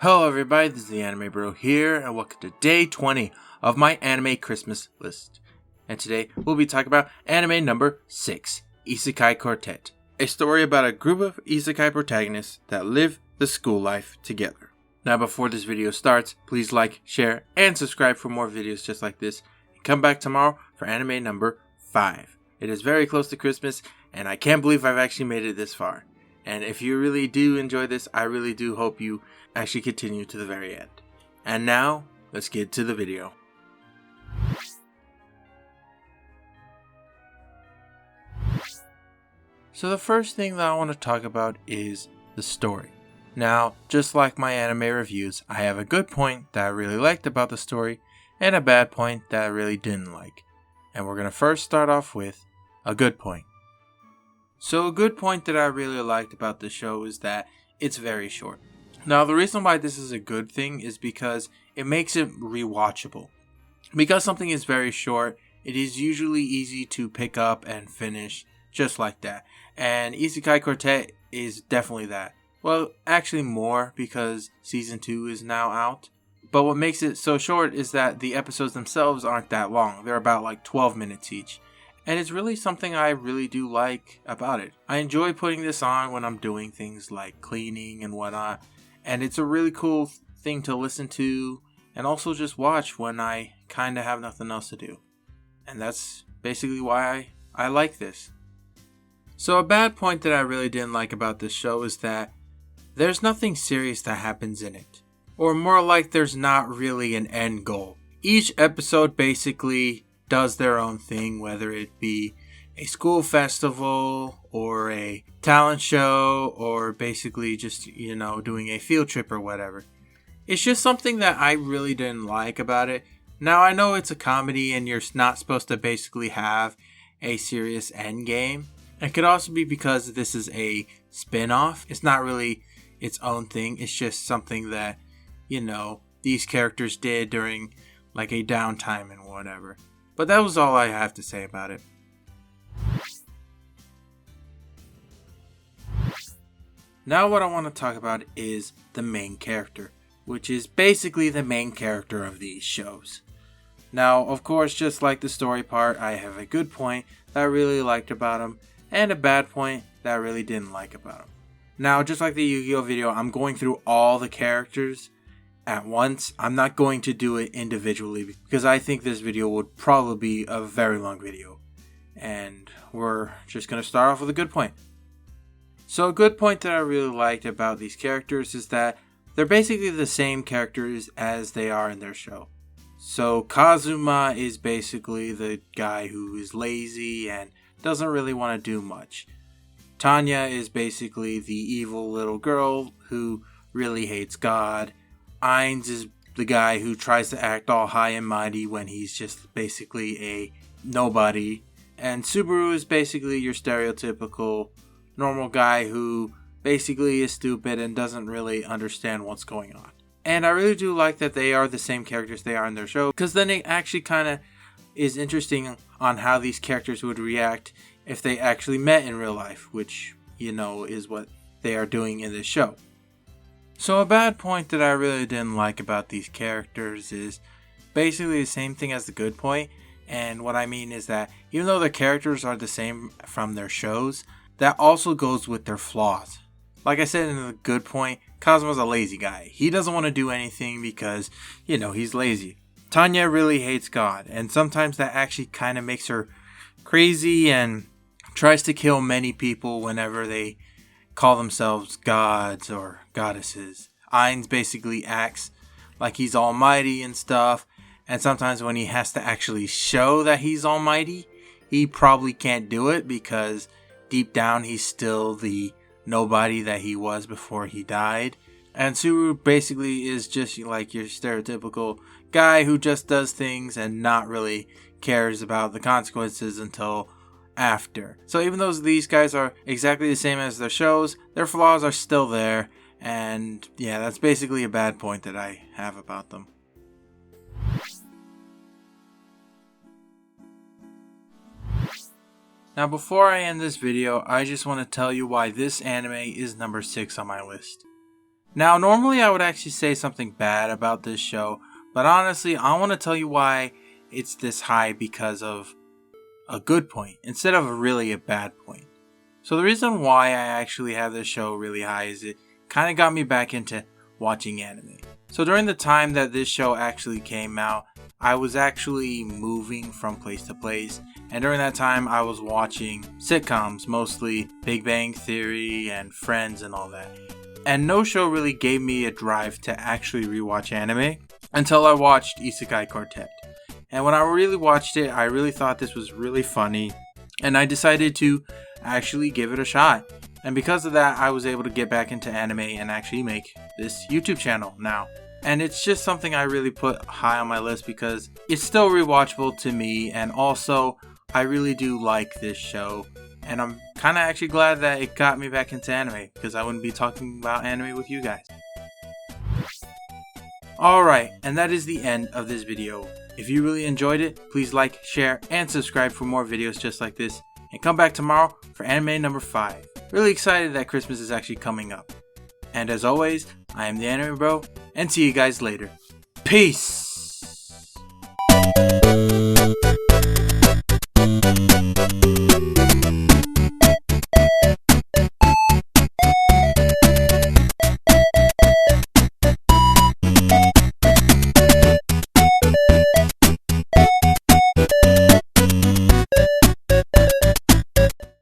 Hello everybody, this is the Anime Bro here, and welcome to day 20 of my anime Christmas list. And today we'll be talking about anime number 6, Ieskai Quartet, a story about a group of Ieskai protagonists that live the school life together. Now before this video starts, please like, share, and subscribe for more videos just like this, and come back tomorrow for anime number 5. It is very close to Christmas, and I can't believe I've actually made it this far. And if you really do enjoy this, I really do hope you actually continue to the very end. And now, let's get to the video. So the first thing that I want to talk about is the story. Now, just like my anime reviews, I have a good point that I really liked about the story, and a bad point that I really didn't like. And we're going to first start off with a good point. So a good point that I really liked about the show is that it's very short. Now the reason why this is a good thing is because it makes it rewatchable. Because something is very short, it is usually easy to pick up and finish just like that. And Ieskai Quartet is definitely that. Well, actually more because season 2 is now out. But what makes it so short is that the episodes themselves aren't that long. They're about like 12 minutes each. And it's really something I really do like about it. I enjoy putting this on when I'm doing things like cleaning and whatnot. And it's a really cool thing to listen to and also just watch when I kind of have nothing else to do. And that's basically why I like this. So a bad point that I really didn't like about this show is that there's nothing serious that happens in it. Or more like there's not really an end goal. Each episode basically does their own thing, whether it be a school festival or a talent show or basically just, doing a field trip or whatever. It's just something that I really didn't like about it. Now I know it's a comedy and you're not supposed to basically have a serious end game. It could also be because this is a spin-off. It's not really its own thing. It's just something that, these characters did during like a downtime and whatever. But that was all I have to say about it. Now what I want to talk about is the main character, which is basically the main character of these shows. Now, of course, just like the story part, I have a good point that I really liked about him, and a bad point that I really didn't like about him. Now, just like the Yu-Gi-Oh video, I'm going through all the characters at once. I'm not going to do it individually because I think this video would probably be a very long video. And we're just going to start off with a good point. So a good point that I really liked about these characters is that they're basically the same characters as they are in their show. So Kazuma is basically the guy who is lazy and doesn't really want to do much. Tanya is basically the evil little girl who really hates God. Ainz is the guy who tries to act all high and mighty when he's just basically a nobody. And Subaru is basically your stereotypical normal guy who basically is stupid and doesn't really understand what's going on. And I really do like that they are the same characters they are in their show, because then it actually kind of is interesting on how these characters would react if they actually met in real life, which, is what they are doing in this show. So a bad point that I really didn't like about these characters is basically the same thing as the good point. And what I mean is that even though their characters are the same from their shows, that also goes with their flaws. Like I said in the good point, Kazuma's a lazy guy. He doesn't want to do anything because, he's lazy. Tanya really hates God, and sometimes that actually kind of makes her crazy and tries to kill many people whenever they call themselves gods or goddesses. Ainz basically acts like he's almighty and stuff, and sometimes when he has to actually show that he's almighty, he probably can't do it because deep down he's still the nobody that he was before he died. And Subaru basically is just like your stereotypical guy who just does things and not really cares about the consequences until after. So even though these guys are exactly the same as their shows, their flaws are still there. And yeah, that's basically a bad point that I have about them. Now before I end this video, I just want to tell you why this anime is number 6 on my list. Now, normally I would actually say something bad about this show, but honestly, I want to tell you why it's this high because of a good point instead of really a bad point. So the reason why I actually have this show really high is it kind of got me back into watching anime. So during the time that this show actually came out, I was actually moving from place to place, and during that time I was watching sitcoms, mostly Big Bang Theory and Friends and all that. And no show really gave me a drive to actually rewatch anime until I watched Ieskai Quartet. And when I really watched it, I really thought this was really funny, and I decided to actually give it a shot. And because of that, I was able to get back into anime and actually make this YouTube channel now. And it's just something I really put high on my list because it's still rewatchable to me, and also I really do like this show. And I'm kind of actually glad that it got me back into anime because I wouldn't be talking about anime with you guys. Alright, and that is the end of this video. If you really enjoyed it, please like, share, and subscribe for more videos just like this. And come back tomorrow for anime number 5. Really excited that Christmas is actually coming up. And as always, I am the Anime Bro, and see you guys later. Peace!